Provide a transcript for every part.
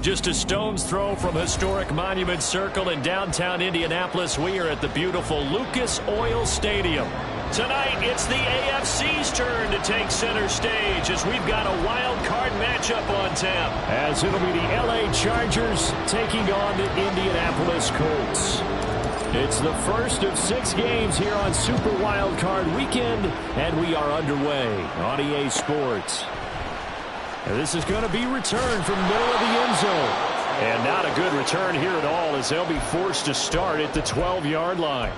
Just a stone's throw from historic Monument Circle in downtown Indianapolis. We are at the beautiful Lucas Oil Stadium. Tonight, it's the AFC's turn to take center stage as we've got a wild card matchup on tap. As it'll be the LA Chargers taking on the Indianapolis Colts. It's the first of 6 games here on Super Wild Card Weekend, and we are underway on EA Sports. And this is going to be returned from the middle of the end zone. And not a good return here at all, as they'll be forced to start at the 12-yard line.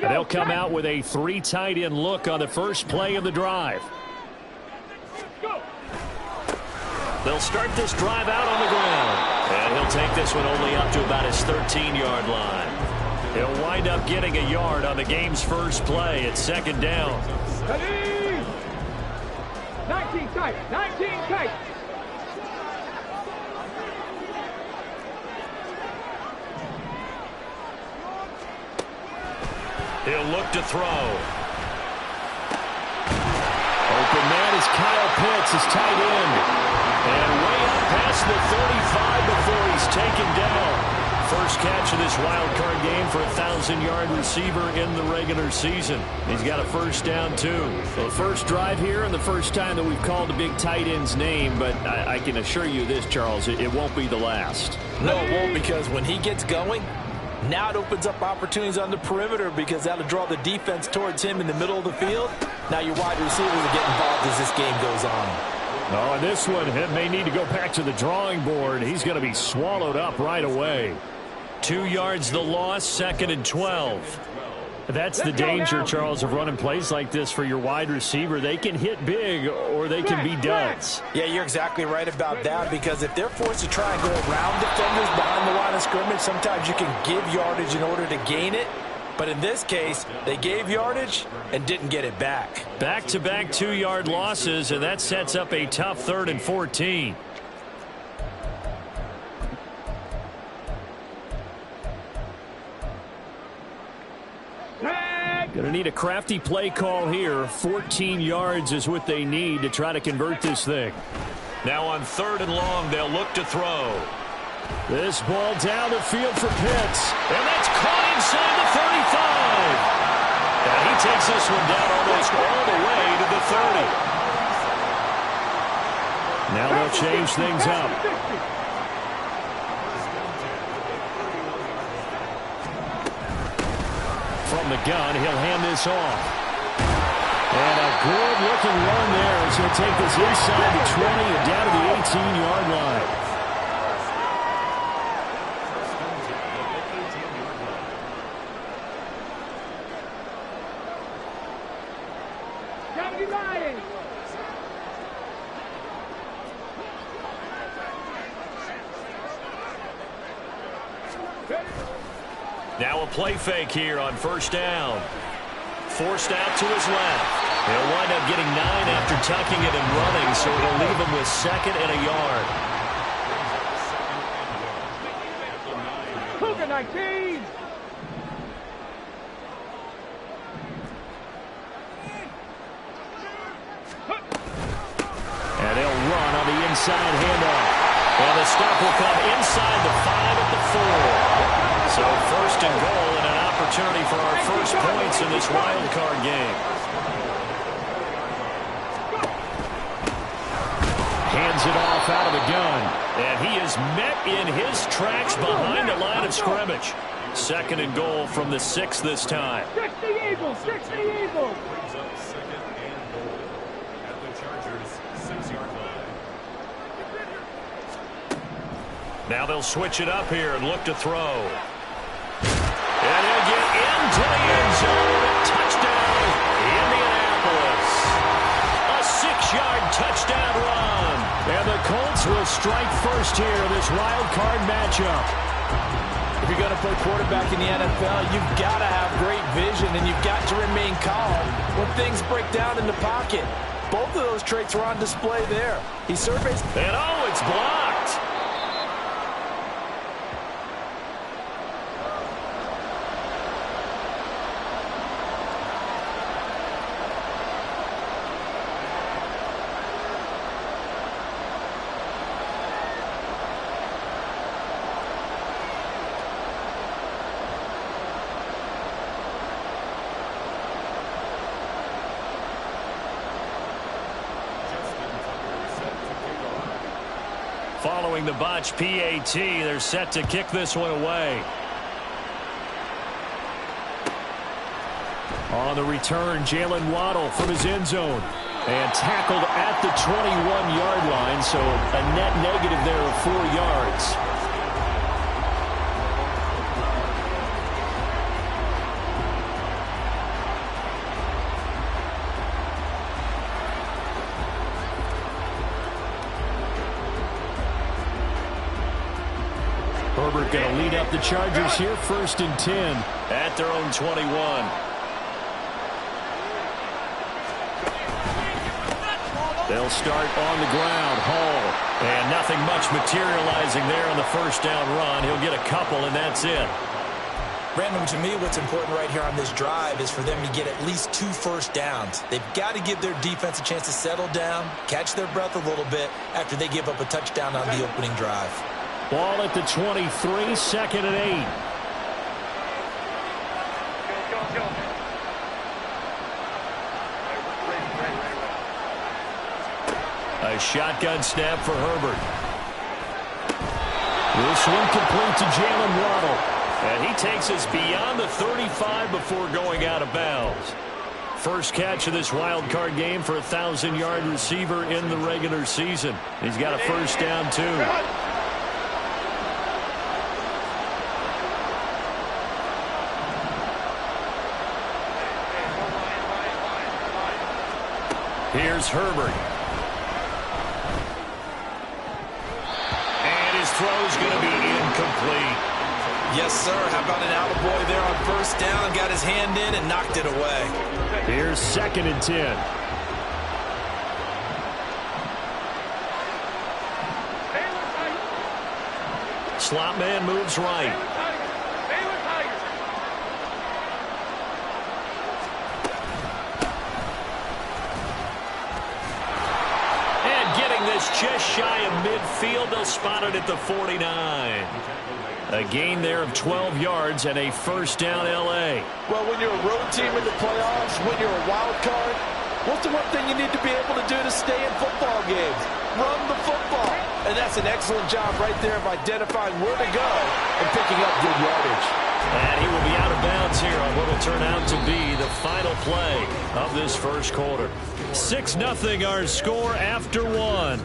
They'll come out with a 3 tight end look on the first play of the drive. They'll start this drive out on the ground. And he'll take this one only up to about his 13-yard line. He'll wind up getting a yard on the game's first play at second down. 19 tight, 19 tight. He'll look to throw. Open man is Kyle Pitts, his tight end. And way up past the 35 before he's taken down. First catch of this wild card game for a 1,000-yard receiver in the regular season. He's got a first down, too. So the first drive here and the first time that we've called the big tight end's name. But I can assure you this, Charles, it won't be the last. No, it won't, because when he gets going, now it opens up opportunities on the perimeter because that'll draw the defense towards him in the middle of the field. Now your wide receivers will get involved as this game goes on. Oh, and this one may need to go back to the drawing board. He's going to be swallowed up right away. 2 yards the loss, 2nd and 12. That's the danger, Charles, of running plays like this for your wide receiver. They can hit big or they can be duds. Yeah, you're exactly right about that, because if they're forced to try and go around defenders behind the line of scrimmage, sometimes you can give yardage in order to gain it. But in this case, they gave yardage and didn't get it back. Back-to-back 2-yard losses, and that sets up a tough 3rd and 14. Going to need a crafty play call here. 14 yards is what they need to try to convert this thing. Now on 3rd and long, they'll look to throw. This ball down the field for Pitts. And that's caught inside the 35. And he takes this one down almost all the way to the 30. Now they'll change things up. From the gun, he'll hand this off. And a good-looking run there as he'll take this inside the 20 and down to the 18-yard line. Now a play fake here on 1st down. Forced out to his left. He'll wind up getting 9 after tucking it and running, so it'll leave him with 2nd and a yard. Cougar 19. And they'll run on the inside handoff. And the stop will come inside the 5 at the 4. So 1st and goal and an opportunity for our first points in this wild card game. Hands it off out of the gun. And he is met in his tracks behind the line of scrimmage. 2nd and goal from the 6 this time. 60 Eagles, 60 Eagles. Now they'll switch it up here and look to throw. And he'll get into the end zone. Touchdown, Indianapolis. A 6-yard touchdown run. And the Colts will strike first here in this wild card matchup. If you're going to play quarterback in the NFL, you've got to have great vision and you've got to remain calm when things break down in the pocket. both of those traits were on display there. He surveys. And oh, it's blocked. Following the botch PAT, they're set to kick this one away. On the return, Jalen Waddle from his end zone. And tackled at the 21-yard line, so a net negative there of 4 yards. Herbert going to lead up the Chargers here, 1st and 10 at their own 21. They'll start on the ground. Hall. And nothing much materializing there on the first down run. He'll get a couple, and that's it. Brandon, to me, what's important right here on this drive is for them to get at least 2 first downs. They've got to give their defense a chance to settle down, catch their breath a little bit after they give up a touchdown on the opening drive. Ball at the 23, 2nd and 8. A shotgun snap for Herbert. This one complete to Jalen Waddle. And he takes us beyond the 35 before going out of bounds. First catch of this wild card game for a 1,000-yard receiver in the regular season. He's got a first down, too. Here's Herbert. And his throw's going to be incomplete. Yes, sir. How about an attaboy there on first down? Got his hand in and knocked it away. Here's 2nd and 10. Slot man moves right. Just shy of midfield. They'll spot it at the 49. A gain there of 12 yards and a first down L.A. Well, when you're a road team in the playoffs, when you're a wild card, what's the one thing you need to be able to do to stay in football games? Run the football. And that's an excellent job right there of identifying where to go and picking up good yardage. And he will be out of bounds here on what will turn out to be the final play of this first quarter. 6-0 our score after 1.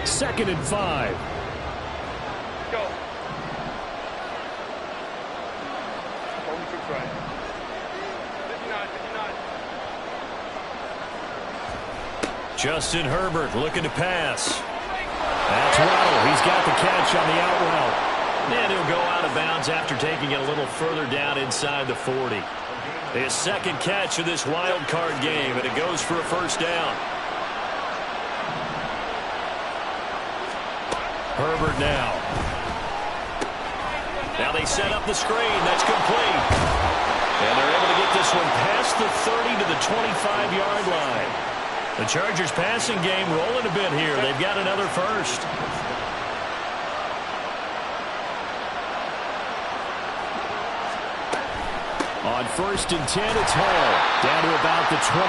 Second and 5. Go. Justin Herbert looking to pass. That's Waddle. He's got the catch on the out route. And he'll go out of bounds after taking it a little further down inside the 40. His second catch of this wild card game, and it goes for a first down. Herbert now. Now they set up the screen. That's complete. And they're able to get this one past the 30 to the 25-yard line. The Chargers passing game rolling a bit here. They've got another first. On 1st and 10, it's Hall. Down to about the 23.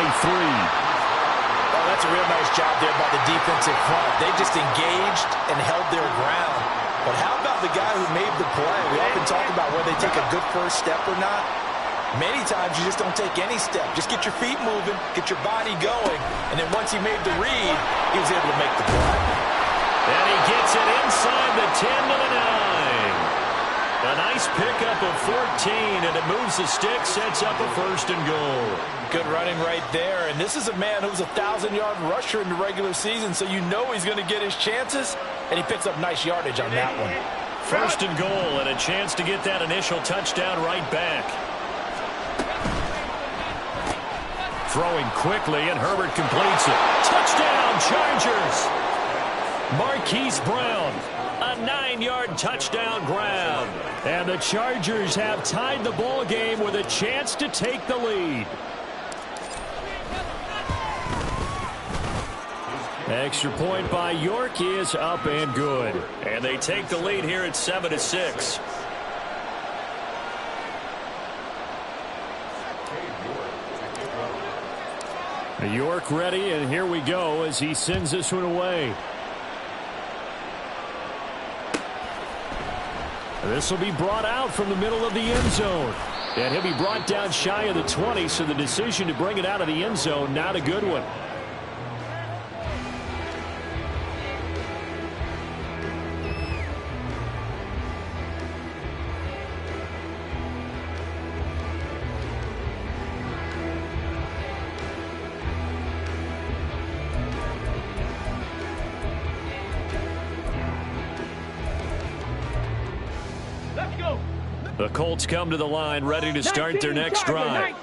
Oh, that's a real nice job there by the defensive front. They just engaged and held their ground. But how about the guy who made the play? We often talk about whether they take a good first step or not. Many times you just don't take any step. Just get your feet moving, get your body going, and then once he made the read, he was able to make the play. And he gets it inside the 10 to the 9. A nice pickup of 14, and it moves the stick, sets up a 1st and goal. Good running right there, and this is a man who's a 1,000-yard rusher in the regular season, so you know he's going to get his chances, and he picks up nice yardage on that one. 1st and goal, and a chance to get that initial touchdown right back. Throwing quickly, and Herbert completes it. Touchdown, Chargers! Marquise Brown, a 9-yard touchdown grab. And the Chargers have tied the ball game with a chance to take the lead. Extra point by York is up and good. And they take the lead here at 7-6. York ready, and here we go as he sends this one away. This will be brought out from the middle of the end zone. And he'll be brought down shy of the 20, so the decision to bring it out of the end zone, not a good one. The Colts come to the line ready to start their next drive.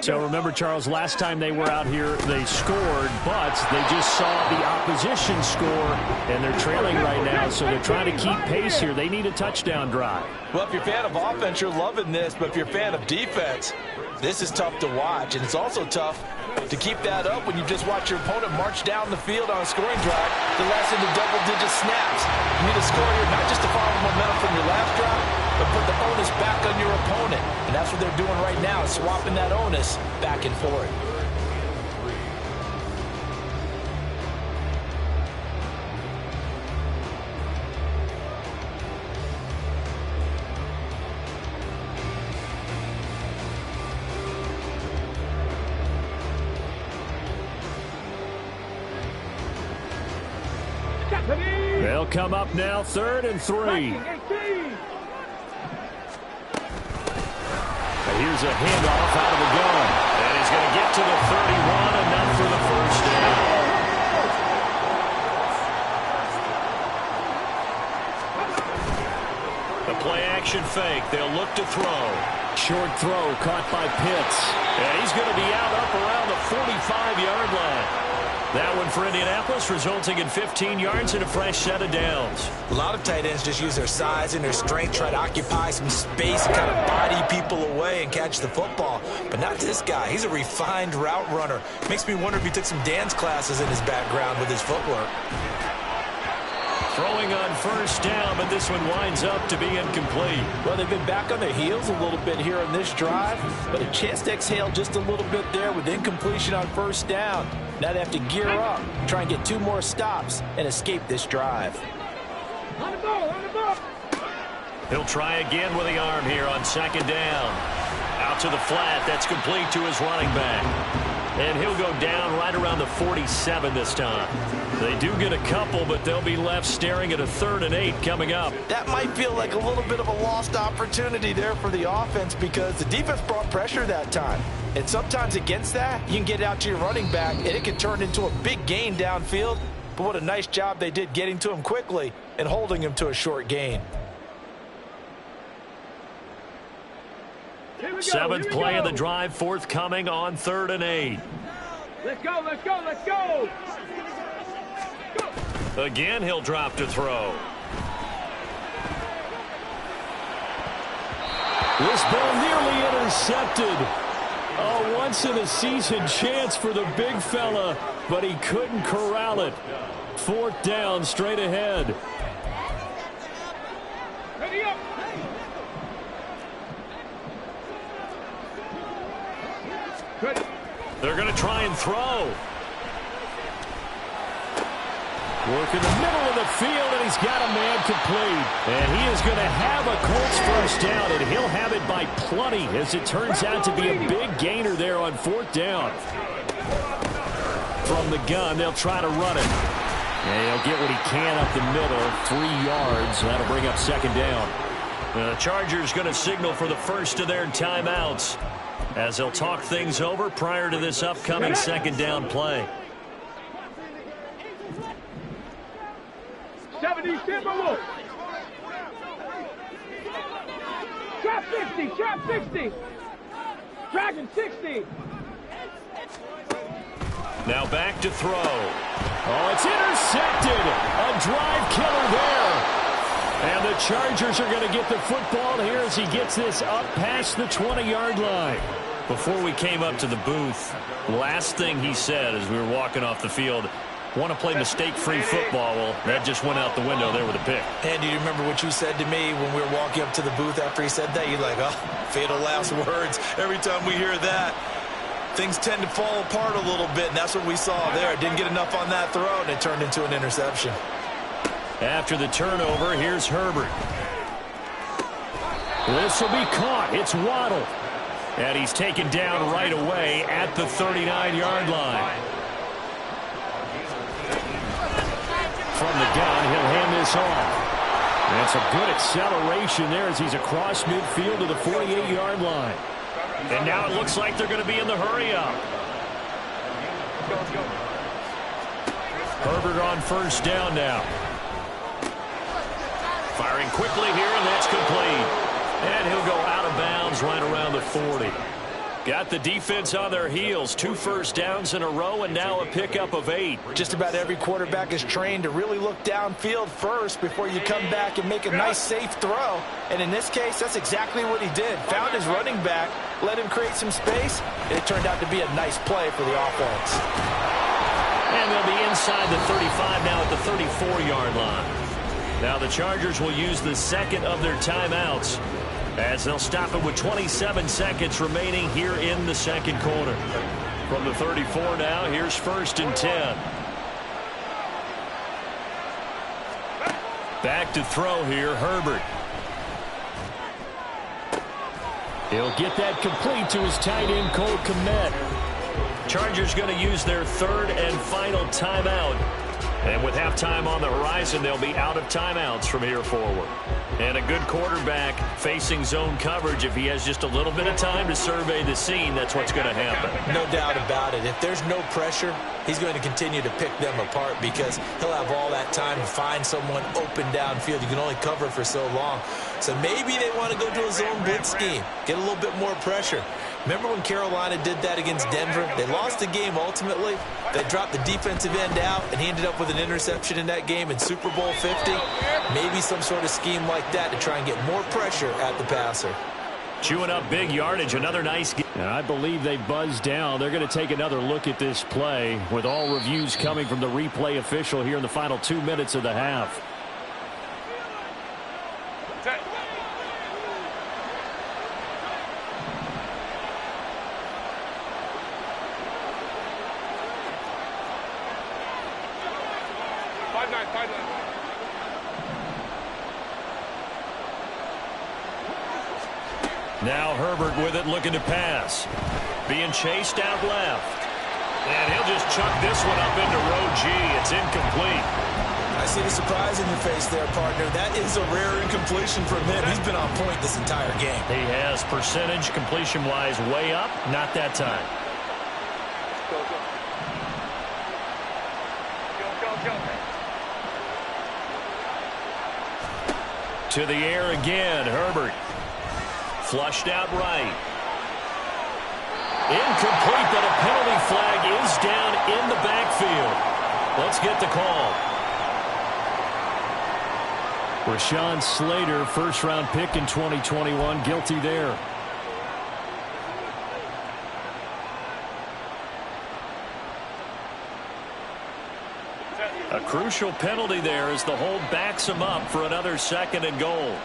So remember, Charles, last time they were out here, they scored, but they just saw the opposition score, and they're trailing right now, so they're trying to keep pace here. They need a touchdown drive. Well, if you're a fan of offense, you're loving this, but if you're a fan of defense, this is tough to watch, and it's also tough to keep that up when you just watch your opponent march down the field on a scoring drive to last into double-digit snaps. You need to score here not just to follow the momentum from your last drive, but put the onus back on your opponent. And that's what they're doing right now, swapping that onus back and forth. They'll come up now, 3rd and 3. Here's a handoff out of the gun. And he's going to get to the 31, enough for the 1st down. The play-action fake. They'll look to throw. Short throw caught by Pitts. And he's going to be out up around the 45-yard line. That one for Indianapolis, resulting in 15 yards and a fresh set of downs. A lot of tight ends just use their size and their strength, try to occupy some space and kind of body people away and catch the football. But not this guy. He's a refined route runner. Makes me wonder if he took some dance classes in his background with his footwork. Throwing on 1st down, but this one winds up to be incomplete. Well, they've been back on their heels a little bit here on this drive, but a chance to exhale just a little bit there with incompletion on 1st down. Now they have to gear up, try and get 2 more stops, and escape this drive. On the ball, on the ball. He'll try again with the arm here on 2nd down. Out to the flat, that's complete to his running back. And he'll go down right around the 47 this time. They do get a couple, but they'll be left staring at a 3rd and 8 coming up. That might feel like a little bit of a lost opportunity there for the offense because the defense brought pressure that time. And sometimes against that, you can get out to your running back, and it can turn into a big gain downfield. But what a nice job they did getting to him quickly and holding him to a short gain. 7th play of the drive, forthcoming on 3rd and 8. Let's go, let's go, let's go. Again, he'll drop to throw. This ball nearly intercepted. A once-in-a-season chance for the big fella, but he couldn't corral it. 4th down, straight ahead. Ready up. Ready. They're going to try and throw. Work in the middle of the field, and he's got a man complete. And he is going to have a Colts 1st down, and he'll have it by plenty, as it turns out to be a big gainer there on 4th down. From the gun, they'll try to run it. And he'll get what he can up the middle, 3 yards. That'll bring up 2nd down. The Chargers going to signal for the first of their timeouts as they'll talk things over prior to this upcoming second down play. 70, Timberwolves. Trap 60, trap 60. Dragon 60. Now back to throw. Oh, it's intercepted. A drive killer there. And the Chargers are going to get the football here as he gets this up past the 20-yard line. Before we came up to the booth, last thing he said as we were walking off the field, want to play mistake-free football. Well, that just went out the window there with a pick. And do you remember what you said to me when we were walking up to the booth after he said that? You're like, oh, fatal last words. Every time we hear that, things tend to fall apart a little bit, and that's what we saw there. Didn't get enough on that throw, and it turned into an interception. After the turnover, here's Herbert. This will be caught. It's Waddle. And he's taken down right away at the 39-yard line. From the gun, he'll hand this off. And it's a good acceleration there as he's across midfield to the 48-yard line. And now it looks like they're going to be in the hurry-up. Herbert on first down now. Firing quickly here, and that's complete. And he'll go out of bounds right around the 40. Got the defense on their heels. 2 first downs in a row, and now a pickup of 8. Just about every quarterback is trained to really look downfield first before you come back and make a nice, safe throw. And in this case, that's exactly what he did. Found his running back, let him create some space, and it turned out to be a nice play for the offense. And they'll be inside the 35 now at the 34-yard line. Now the Chargers will use the second of their timeouts as they'll stop it with 27 seconds remaining here in the second quarter. From the 34 now, here's 1st and 10. Back to throw here, Herbert. He'll get that complete to his tight end, Cole Kmet. Chargers going to use their 3rd and final timeout. And with halftime on the horizon, they'll be out of timeouts from here forward. And a good quarterback facing zone coverage. If he has just a little bit of time to survey the scene, that's what's going to happen. No doubt about it. If there's no pressure, he's going to continue to pick them apart because he'll have all that time to find someone open downfield. You can only cover for so long. So maybe they want to go to a zone blitz scheme, get a little bit more pressure. Remember when Carolina did that against Denver? They lost the game ultimately. They dropped the defensive end out, and he ended up with an interception in that game in Super Bowl 50. Maybe some sort of scheme like that to try and get more pressure at the passer. Chewing up big yardage, another nice game. And I believe they buzzed down. They're going to take another look at this play with all reviews coming from the replay official here in the final 2 minutes of the half. Now Herbert with it, looking to pass. Being chased out left. And he'll just chuck this one up into row G. It's incomplete. I see the surprise in your face there, partner. That is a rare incompletion from him. He's been on point this entire game. He has percentage completion-wise way up. Not that time. To the air again, Herbert. Flushed out right. Incomplete, but a penalty flag is down in the backfield. Let's get the call. Rashawn Slater, first-round pick in 2021, guilty there. A crucial penalty there as the hold backs him up for another 2nd and goal.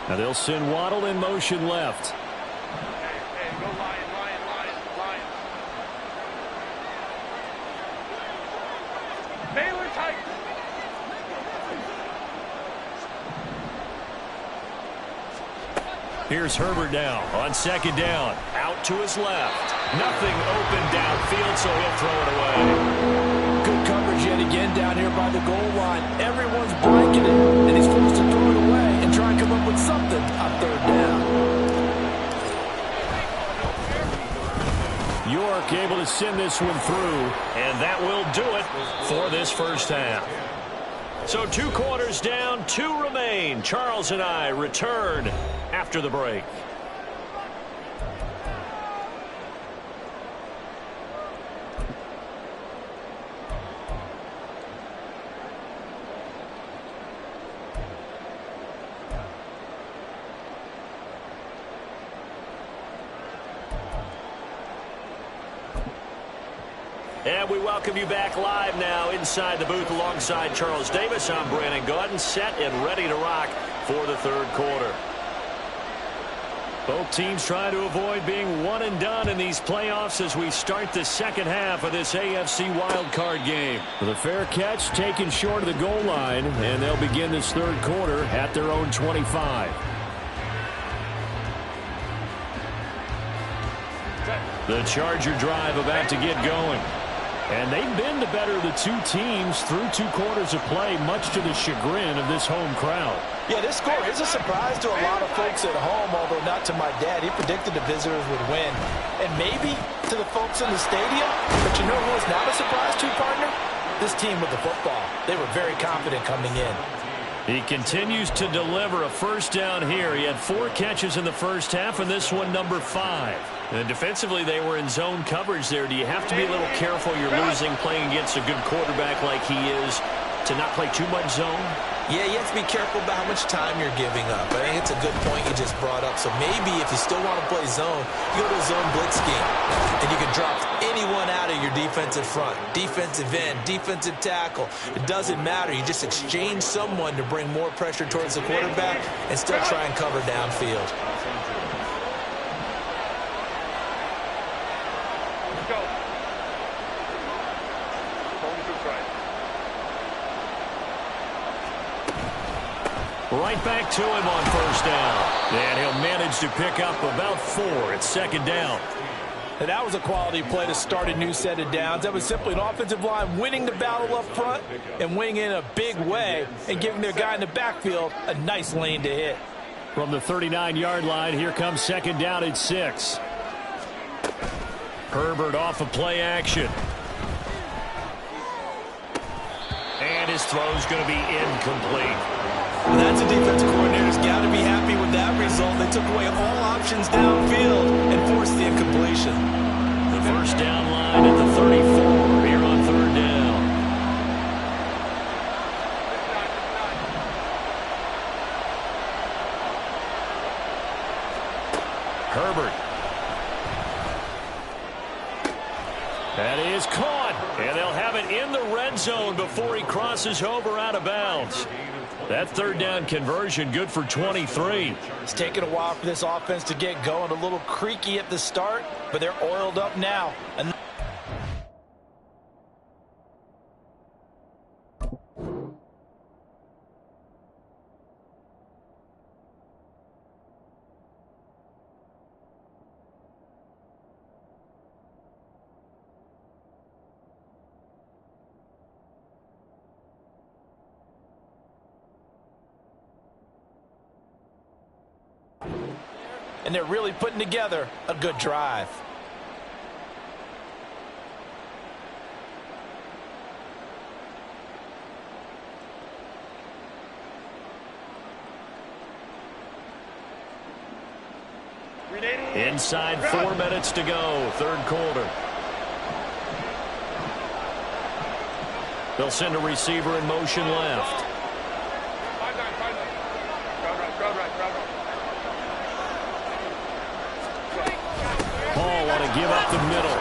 Now they'll send Waddle in motion left. Go Lion. Baylor tight. Here's Herbert now on second down. Out to his left. Nothing open downfield, so he'll throw it away. Good coverage yet again down here by the goal line. Everyone's blanketed, and he's forced to throw it away and try and come up with something on third down. York able to send this one through, and that will do it for this first half. So 2 quarters down, 2 remain. Charles and I return after the break. And we welcome you back live now inside the booth alongside Charles Davis. I'm Brandon Gaudin, set and ready to rock for the third quarter. Both teams trying to avoid being one and done in these playoffs as we start the second half of this AFC wildcard game. With a fair catch taken short of the goal line, and they'll begin this third quarter at their own 25. The Charger drive about to get going. And they've been the better of the 2 teams through 2 quarters of play, much to the chagrin of this home crowd. Yeah, this score is a surprise to a lot of folks at home, although not to my dad. He predicted the visitors would win. And maybe to the folks in the stadium. But you know who is not a surprise to, partner? This team with the football. They were very confident coming in. He continues to deliver a first down here. He had 4 catches in the first half, and this one number 5. And defensively, they were in zone coverage there. Do you have to be a little careful? You're losing playing against a good quarterback like he is to not play too much zone? Yeah, you have to be careful about how much time you're giving up. I think it's a good point you just brought up. So maybe if you still want to play zone, you go to a zone blitz scheme. And you can drop anyone out of your defensive front. Defensive end, defensive tackle. It doesn't matter. You just exchange someone to bring more pressure towards the quarterback and still try and cover downfield. Right back to him on first down. And he'll manage to pick up about 4 at second down. And that was a quality play to start a new set of downs. That was simply an offensive line winning the battle up front and winning in a big way and giving their guy in the backfield a nice lane to hit. From the 39-yard line, here comes second down at 6. Herbert off of play action. And his throw's going to be incomplete. And that's a defensive coordinator's got to be happy with that result. They took away all options downfield and forced the incompletion. The first down line at the 34 here on third down. Herbert. That is caught. And they'll have it in the red zone before he crosses over out of bounds. That third down conversion good for 23. It's taken a while for this offense to get going. A little creaky at the start, but they're oiled up now. And they're really putting together a good drive. Inside 4 minutes to go, third quarter. They'll send a receiver in motion left. Paul want to give up the middle.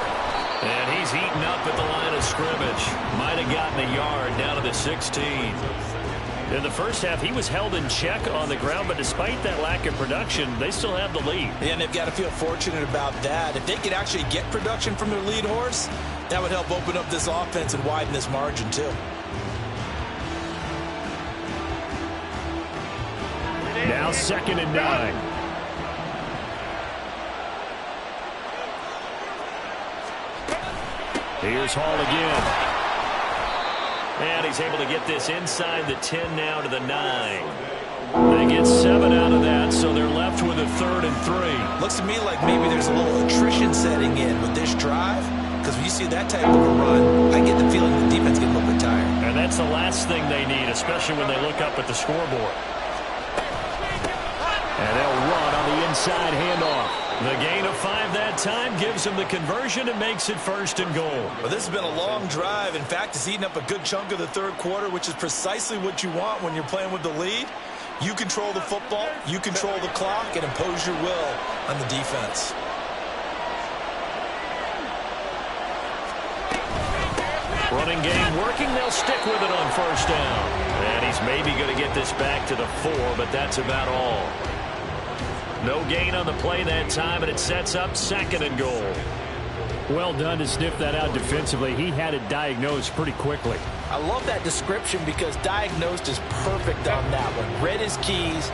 And he's eaten up at the line of scrimmage. Might have gotten a yard down to the 16. In the first half, he was held in check on the ground, but despite that lack of production, they still have the lead. And they've got to feel fortunate about that. If they could actually get production from their lead horse, that would help open up this offense and widen this margin, too. Now 2nd and 9. Here's Hall again. And he's able to get this inside the 10 now to the 9. They get 7 out of that, so they're left with a 3rd and 3. Looks to me like maybe there's a little attrition setting in with this drive, because when you see that type of a run, I get the feeling the defense getting a little bit tired. And that's the last thing they need, especially when they look up at the scoreboard. And they'll run on the inside handoff. The gain of 5 that time gives them the conversion and makes it 1st and goal. Well, this has been a long drive. In fact, it's eaten up a good chunk of the 3rd quarter, which is precisely what you want when you're playing with the lead. You control the football, you control the clock, and impose your will on the defense. Running game working. They'll stick with it on 1st down. And he's maybe going to get this back to the 4, but that's about all. No gain on the play that time, and it sets up 2nd and goal. Well done to sniff that out defensively. He had it diagnosed pretty quickly. I love that description because diagnosed is perfect on that one. Read his keys,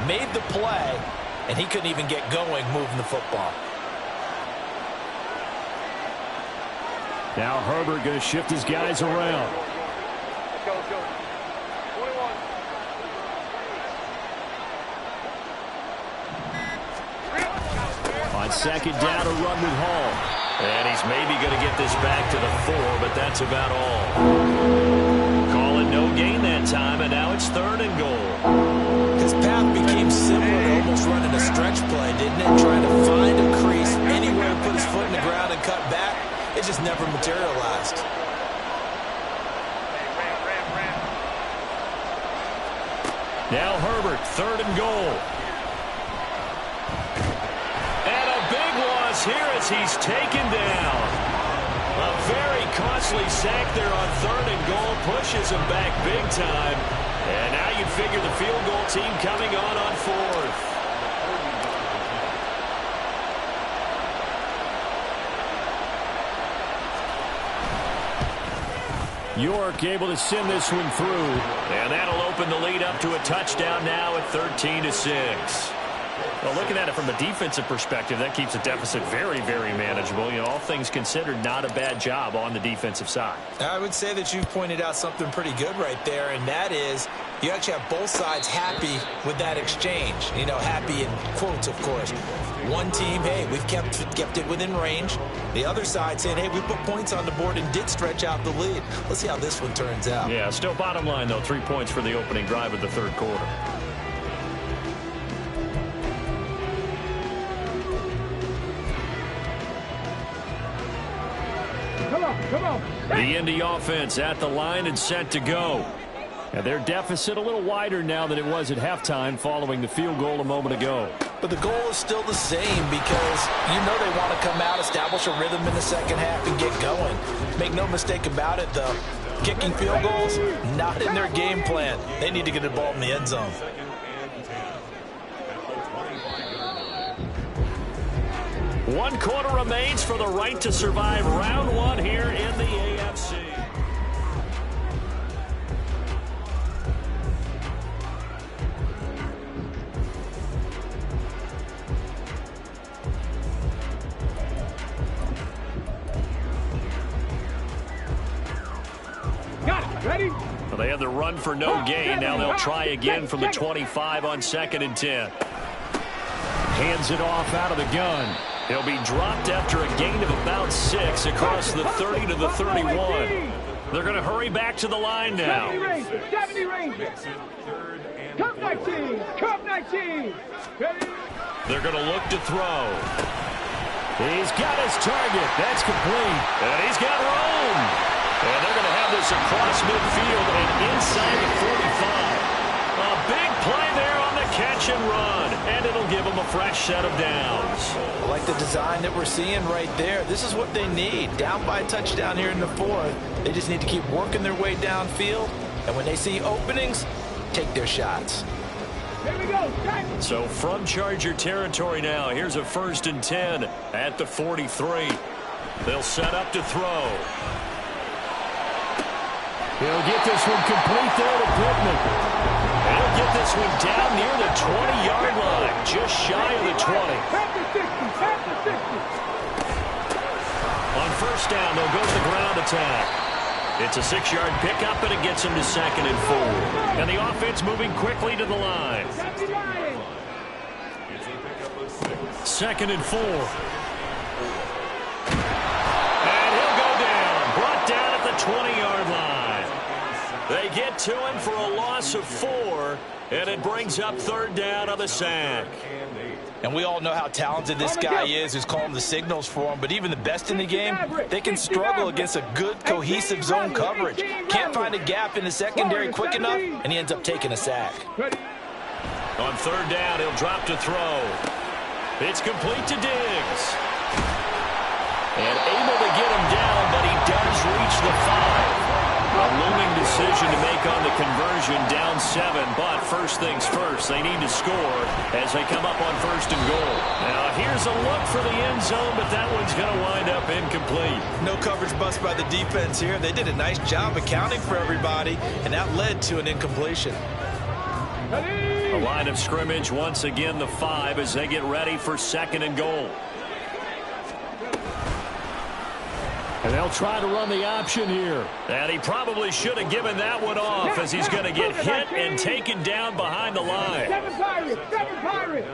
made the play, and he couldn't even get going moving the football. Now Herbert going to shift his guys around. Let's go, let's go. 21. On 2nd down, a run with Hall. And he's maybe going to get this back to the 4, but that's about all. Call it no gain that time, and now it's 3rd and goal. His path became similar to almost running a stretch play, didn't it? Trying to find a crease, anywhere to put his foot in the ground and cut back. It just never materialized. Now Herbert, 3rd and goal. And a big loss here as he's taken down. A very costly sack there on 3rd and goal. Pushes him back big time. And now you figure the field goal team coming on 4th. York able to send this one through. And that'll open the lead up to a touchdown now at 13-6. Well, looking at it from a defensive perspective, that keeps the deficit very, very manageable. You know, all things considered, not a bad job on the defensive side. I would say that you've pointed out something pretty good right there, and that is you actually have both sides happy with that exchange. You know, happy in quotes, of course. One team, hey, we've kept it within range. The other side saying, hey, we put points on the board and did stretch out the lead. Let's see how this one turns out. Yeah, still bottom line, though, 3 points for the opening drive of the 3rd quarter. Come on. The Indy offense at the line and set to go. And their deficit a little wider now than it was at halftime following the field goal a moment ago. But the goal is still the same because you know they want to come out, establish a rhythm in the 2nd half, and get going. Make no mistake about it, though. Kicking field goals, not in their game plan. They need to get the ball in the end zone. One quarter remains for the right to survive round 1 here in the AFC. Got it. Ready? Well, they had the run for no gain. Now they'll try again from the 25 on 2nd and 10. Hands it off out of the gun. He'll be dropped after a gain of about 6 across the 30 to the 31. They're going to hurry back to the line now. 70 Rangers. Cup 19. Cup 19. Ready? They're going to look to throw. He's got his target. That's complete. And he's got room. And they're going to have this across midfield and inside the 45. A big play there on the catch and run. And it'll give them a fresh set of downs. I like the design that we're seeing right there. This is what they need. Down by a touchdown here in the 4th. They just need to keep working their way downfield. And when they see openings, take their shots. Here we go. So from Charger territory now, here's a 1st and 10 at the 43. They'll set up to throw. He'll get this one complete there to Pittman. And he'll get this one down near the 20-yard line, just shy of the 20. Past the 60. On 1st down, they'll go to the ground attack. It's a 6-yard pickup, and it gets him to 2nd and 4. And the offense moving quickly to the line. 2nd and 4. And he'll go down. Brought down at the 20-yard line. They get to him for a loss of 4, and it brings up 3rd down on the sack. And we all know how talented this guy is who's calling the signals for him, but even the best in the game, they can struggle against a good, cohesive zone coverage. Can't find a gap in the secondary quick enough, and he ends up taking a sack. On 3rd down, he'll drop to throw. It's complete to Diggs. And able to get him down, but he does reach the 5. A looming decision to make on the conversion, down 7. But first things first, they need to score as they come up on 1st and goal. Now here's a look for the end zone, but that one's going to wind up incomplete. No coverage bust by the defense here. They did a nice job accounting for everybody, and that led to an incompletion. A line of scrimmage, once again the 5 as they get ready for 2nd and goal. And they'll try to run the option here. And he probably should have given that one off as he's going to get hit and taken down behind the line. 7 Pirates! 7 Pirates!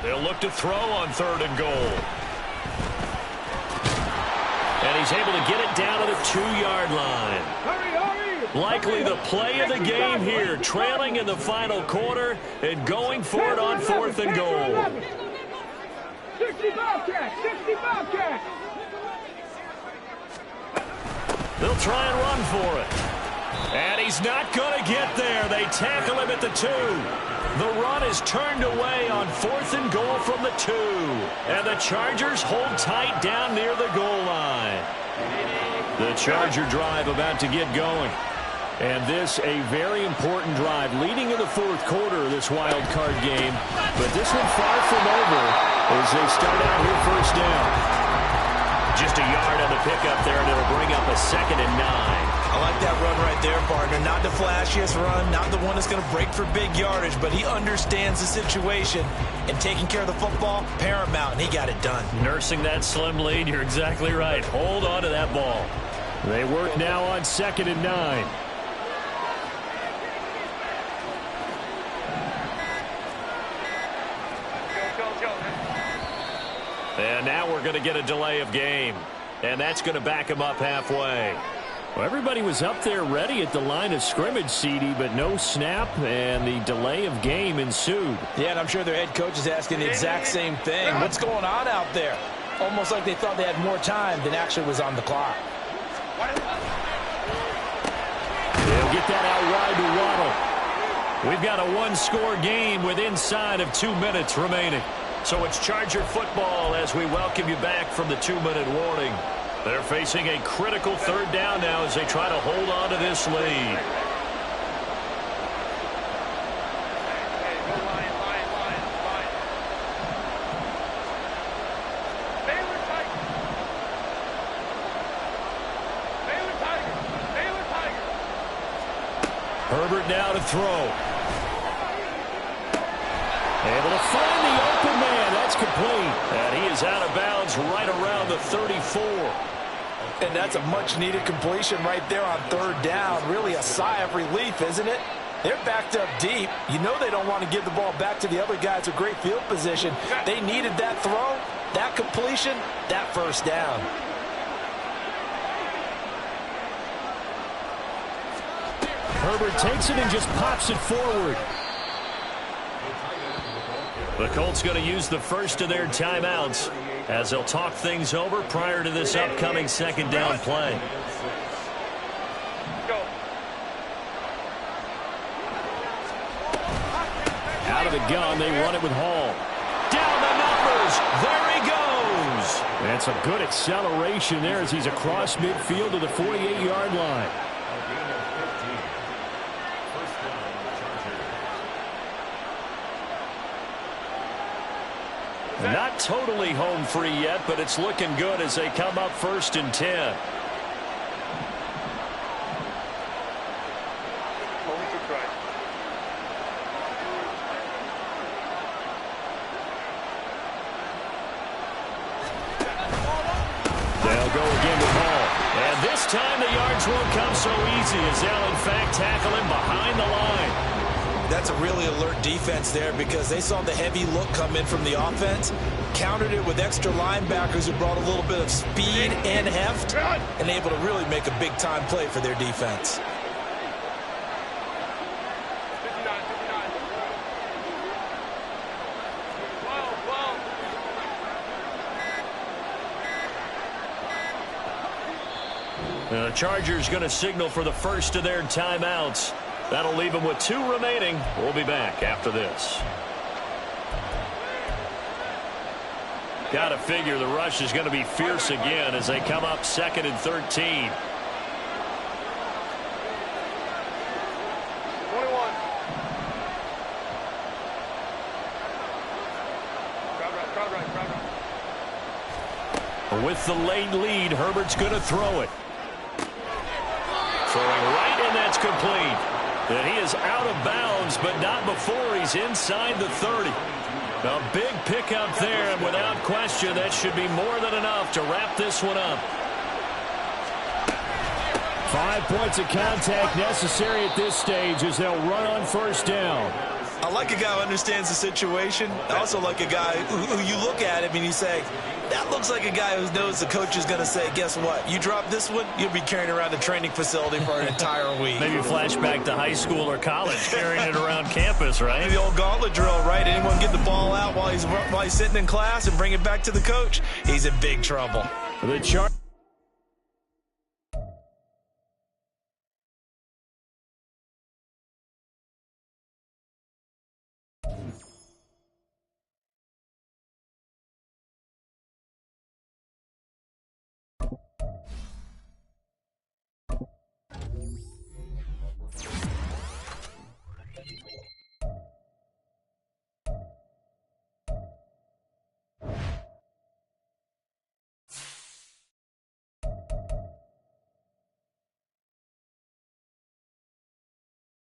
They'll look to throw on 3rd and goal. And he's able to get it down to the 2-yard line. Hurry, hurry! Likely the play of the game here, trailing in the final quarter and going for it on 4th and goal. 60 Bobcats! 60 Bobcats! They'll try and run for it. And he's not going to get there. They tackle him at the 2. The run is turned away on 4th and goal from the 2. And the Chargers hold tight down near the goal line. The Charger drive about to get going. And this a very important drive leading in the 4th quarter of this wild card game. But this one far from over as they start out here 1st down. Just a yard on the pickup there, and it'll bring up a 2nd and 9. I like that run right there, partner. Not the flashiest run, not the one that's going to break for big yardage, but he understands the situation, and taking care of the football, paramount, and he got it done. Nursing that slim lead, you're exactly right. Hold on to that ball. They work now on 2nd and 9. And now we're going to get a delay of game. And that's going to back him up halfway. Well, everybody was up there ready at the line of scrimmage, CD, but no snap, and the delay of game ensued. Yeah, and I'm sure their head coach is asking the exact same thing. What's going on out there? Almost like they thought they had more time than actually was on the clock. They'll get that out wide to Waddle. We've got a 1-score game with inside of 2 minutes remaining. So it's Charger football as we welcome you back from the 2-minute warning. They're facing a critical 3rd down now as they try to hold on to this lead. Herbert now to throw. Able to find the open man. That's complete. And he is out of bounds right around the 34. And that's a much-needed completion right there on 3rd down. Really a sigh of relief, isn't it? They're backed up deep. You know they don't want to give the ball back to the other guys with great field position. They needed that throw, that completion, that 1st down. Herbert takes it and just pops it forward. The Colts going to use the first of their timeouts as they'll talk things over prior to this upcoming 2nd down play. Out of the gun, they run it with Hall. Down the numbers. There he goes. That's a good acceleration there as he's across midfield to the 48-yard line. Not totally home free yet, but it's looking good as they come up 1st and 10. They'll go again with Hall. time the yards won't come so easy as they'll, in fact, tackle him behind the line. That's a really alert defense there because they saw the heavy look come in from the offense, countered it with extra linebackers who brought a little bit of speed and heft, and able to really make a big-time play for their defense. The Chargers going to signal for the first of their timeouts. That'll leave them with 2 remaining. We'll be back after this. Got to figure the rush is going to be fierce again as they come up 2nd and 13. 21. With the late lead, Herbert's going to throw it. Throwing right, and that's complete. And he is out of bounds, but not before he's inside the 30. A big pickup there, and without question, that should be more than enough to wrap this one up. 5 points of contact necessary at this stage as they'll run on first down. I like a guy who understands the situation. I also like a guy who you look at him and you say, that looks like a guy who knows the coach is going to say, guess what? You drop this one, you'll be carrying around the training facility for an entire week. Maybe flashback to high school or college, carrying it around campus, right? The old gauntlet drill, right? Anyone get the ball out while he's sitting in class and bring it back to the coach? He's in big trouble. The